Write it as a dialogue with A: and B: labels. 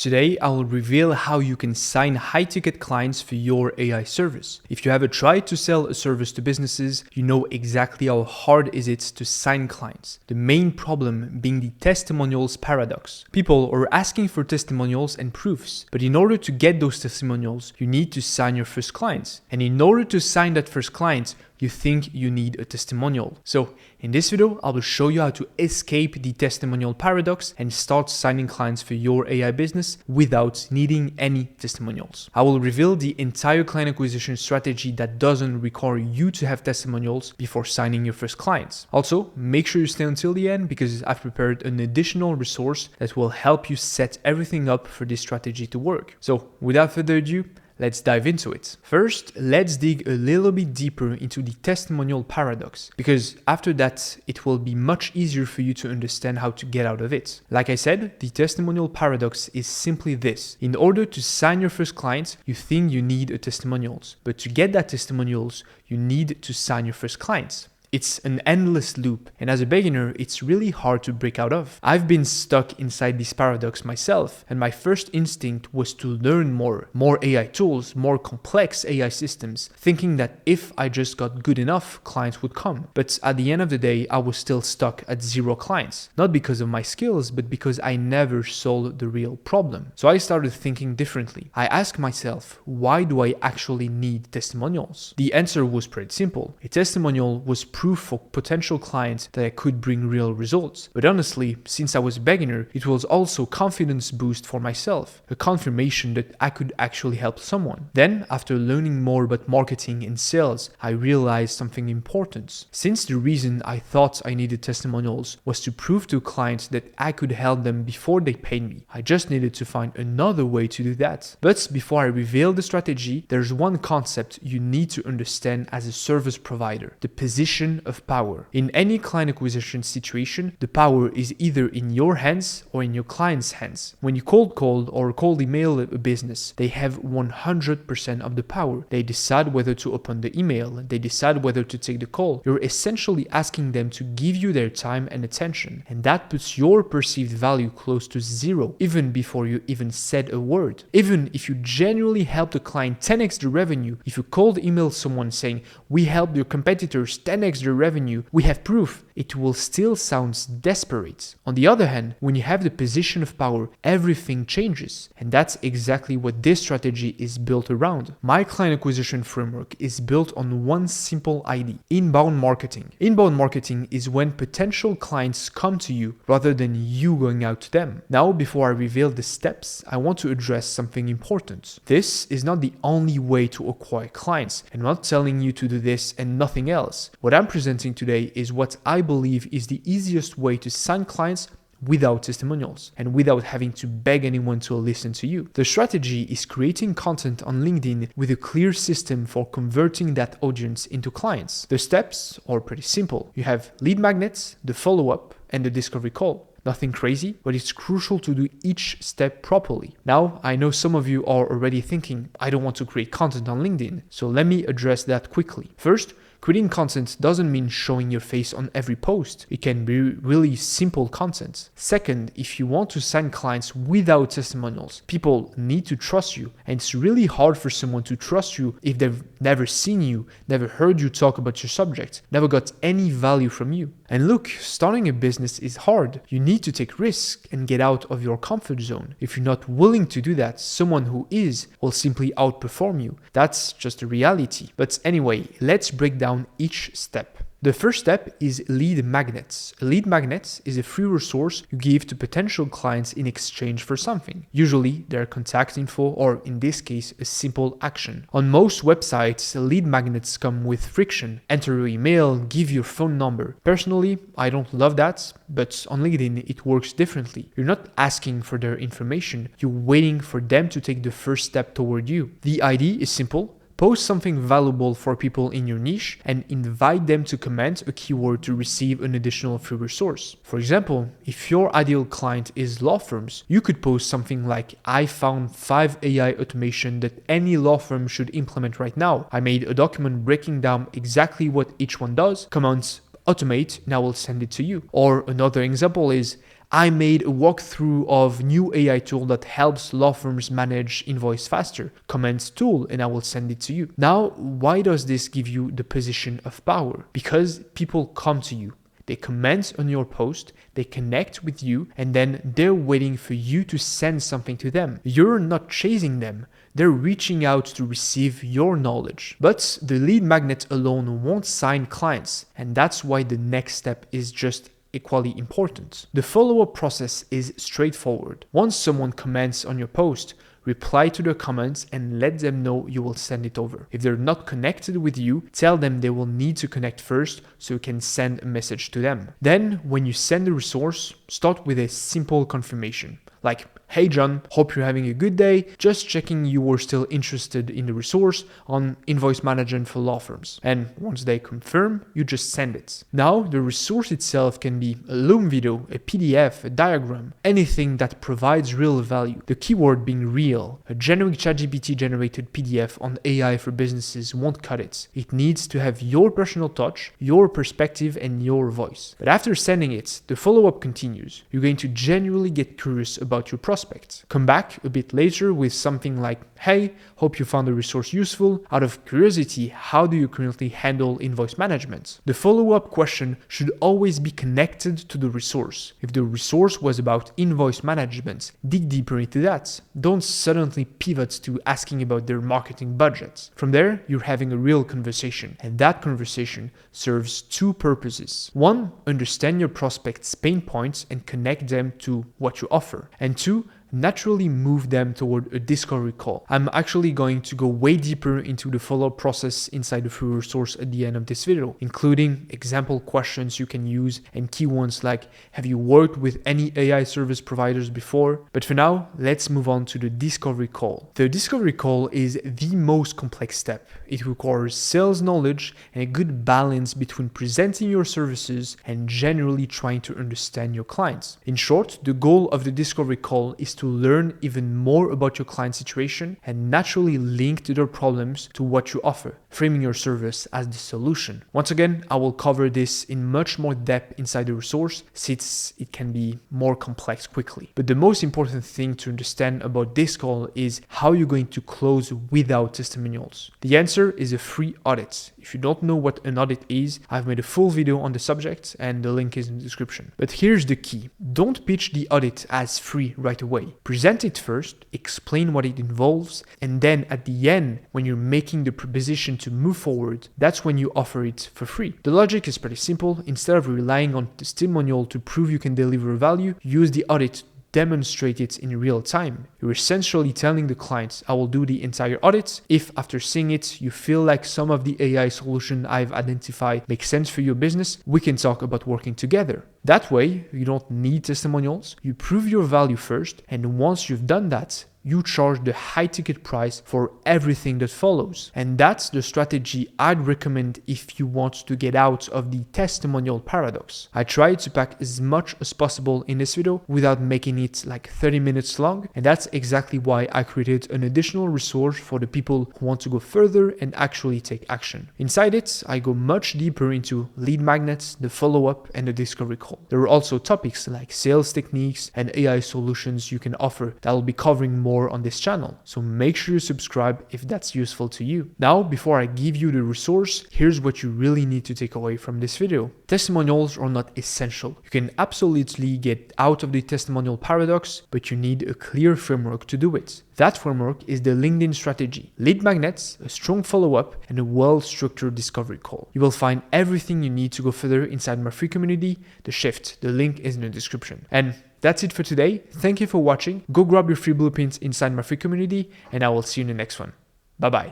A: Today, I will reveal how you can sign high-ticket clients for your AI service. If you ever tried to sell a service to businesses, you know exactly how hard is it to sign clients. The main problem being the testimonials paradox. People are asking for testimonials and proofs, but in order to get those testimonials, you need to sign your first clients. And in order to sign that first client, you think you need a testimonial. So in this video, I will show you how to escape the testimonial paradox and start signing clients for your AI business without needing any testimonials. I will reveal the entire client acquisition strategy that doesn't require you to have testimonials before signing your first clients. Also, make sure you stay until the end because I've prepared an additional resource that will help you set everything up for this strategy to work. So without further ado, let's dive into it. First, let's dig a little bit deeper into the testimonial paradox, because after that, it will be much easier for you to understand how to get out of it. Like I said, the testimonial paradox is simply this. In order to sign your first client, you think you need a testimonials, but to get that testimonials, you need to sign your first clients. It's an endless loop, and as a beginner, it's really hard to break out of. I've been stuck inside this paradox myself, and my first instinct was to learn more AI tools, more complex AI systems, thinking that if I just got good enough, clients would come. But at the end of the day, I was still stuck at 0 clients. Not because of my skills, but because I never solved the real problem. So I started thinking differently. I asked myself, why do I actually need testimonials? The answer was pretty simple. A testimonial was proof for potential clients that I could bring real results. But honestly, since I was a beginner, it was also confidence boost for myself, a confirmation that I could actually help someone. Then, after learning more about marketing and sales, I realized something important. Since the reason I thought I needed testimonials was to prove to clients that I could help them before they paid me, I just needed to find another way to do that. But before I reveal the strategy, there's one concept you need to understand as a service provider: the position of power. In any client acquisition situation, the power is either in your hands or in your client's hands. When you cold call or cold email a business, they have 100% of the power. They decide whether to open the email, they decide whether to take the call. You're essentially asking them to give you their time and attention, and that puts your perceived value close to 0, even before you even said a word. Even if you genuinely help the client 10x the revenue, if you cold email someone saying, "We helped your competitors 10x the revenue, we have proof," it will still sound desperate. On the other hand, when you have the position of power, everything changes. And that's exactly what this strategy is built around. My client acquisition framework is built on one simple idea: inbound marketing. Inbound marketing is when potential clients come to you rather than you going out to them. Now, before I reveal the steps, I want to address something important. This is not the only way to acquire clients. I'm not telling you to do this and nothing else. What I'm presenting today is what I believe is the easiest way to sign clients without testimonials and without having to beg anyone to listen to you. The strategy is creating content on LinkedIn with a clear system for converting that audience into clients. The steps are pretty simple. You have lead magnets, the follow-up, and the discovery call. Nothing crazy, but it's crucial to do each step properly. Now, I know some of you are already thinking, I don't want to create content on LinkedIn, so let me address that quickly. First, creating content doesn't mean showing your face on every post. It can be really simple content. Second, if you want to sign clients without testimonials, people need to trust you. And it's really hard for someone to trust you if they've never seen you, never heard you talk about your subject, never got any value from you. And look, starting a business is hard. You need to take risks and get out of your comfort zone. If you're not willing to do that, someone who is will simply outperform you. That's just a reality. But anyway, let's break down each step. The first step is lead magnets. A lead magnet is a free resource you give to potential clients in exchange for something. Usually their contact info, or in this case, a simple action. On most websites, lead magnets come with friction. Enter your email, give your phone number. Personally, I don't love that, but on LinkedIn it works differently. You're not asking for their information, you're waiting for them to take the first step toward you. The idea is simple. Post something valuable for people in your niche and invite them to comment a keyword to receive an additional free resource. For example, if your ideal client is law firms, you could post something like, "I found 5 AI automation that any law firm should implement right now. I made a document breaking down exactly what each one does. Comment, automate, and I will send it to you." Or another example is, I made a walkthrough of new AI tool that helps law firms manage invoice faster. Comments tool, and I will send it to you. Now, why does this give you the position of power? Because people come to you. They comment on your post, they connect with you, and then they're waiting for you to send something to them. You're not chasing them. They're reaching out to receive your knowledge. But the lead magnet alone won't sign clients, and that's why the next step is just equally important. The follow-up process is straightforward. Once someone comments on your post, reply to their comments and let them know you will send it over. If they're not connected with you, tell them they will need to connect first so you can send a message to them. Then, when you send the resource, start with a simple confirmation. Like, hey John, hope you're having a good day. Just checking you were still interested in the resource on invoice management for law firms. And once they confirm, you just send it. Now, the resource itself can be a Loom video, a PDF, a diagram, anything that provides real value. The keyword being real. A generic ChatGPT generated PDF on AI for businesses won't cut it. It needs to have your personal touch, your perspective, and your voice. But after sending it, the follow-up continues. You're going to genuinely get curious about your prospects. Come back a bit later with something like, hey, hope you found the resource useful. Out of curiosity, how do you currently handle invoice management? The follow-up question should always be connected to the resource. If the resource was about invoice management, dig deeper into that. Don't suddenly pivot to asking about their marketing budgets. From there, you're having a real conversation, and that conversation serves two purposes. One, understand your prospect's pain points and connect them to what you offer. And two, naturally move them toward a discovery call. I'm actually going to go way deeper into the follow-up process inside the free resource at the end of this video, including example questions you can use and key ones like, have you worked with any AI service providers before? But for now, let's move on to the discovery call. The discovery call is the most complex step. It requires sales knowledge and a good balance between presenting your services and generally trying to understand your clients. In short, the goal of the discovery call is to learn even more about your client situation and naturally link to their problems to what you offer, framing your service as the solution. Once again, I will cover this in much more depth inside the resource since it can be more complex quickly. But the most important thing to understand about this call is how you're going to close without testimonials. The answer is a free audit. If you don't know what an audit is, I've made a full video on the subject and the link is in the description. But here's the key. Don't pitch the audit as free right away. Present it first, explain what it involves, and then at the end, when you're making the proposition to move forward, that's when you offer it for free. The logic is pretty simple. Instead of relying on testimonial to prove you can deliver value, use the audit demonstrate it in real time. You're essentially telling the client, I will do the entire audit. If after seeing it, you feel like some of the AI solution I've identified makes sense for your business, we can talk about working together. That way, you don't need testimonials. You prove your value first, and once you've done that, you charge the high ticket price for everything that follows. And that's the strategy I'd recommend if you want to get out of the testimonial paradox. I tried to pack as much as possible in this video without making it like 30 minutes long. And that's exactly why I created an additional resource for the people who want to go further and actually take action. Inside it, I go much deeper into lead magnets, the follow-up, and the discovery call. There are also topics like sales techniques and AI solutions you can offer that I'll be covering more on this channel. So make sure you subscribe if that's useful to you. Now, before I give you the resource, here's what you really need to take away from this video. Testimonials are not essential. You can absolutely get out of the testimonial paradox, but you need a clear framework to do it. That framework is the LinkedIn strategy, lead magnets, a strong follow-up, and a well-structured discovery call. You will find everything you need to go further inside my free community, The Shift. The link is in the description. And that's it for today. Thank you for watching. Go grab your free blueprints inside my free community, and I will see you in the next one. Bye-bye.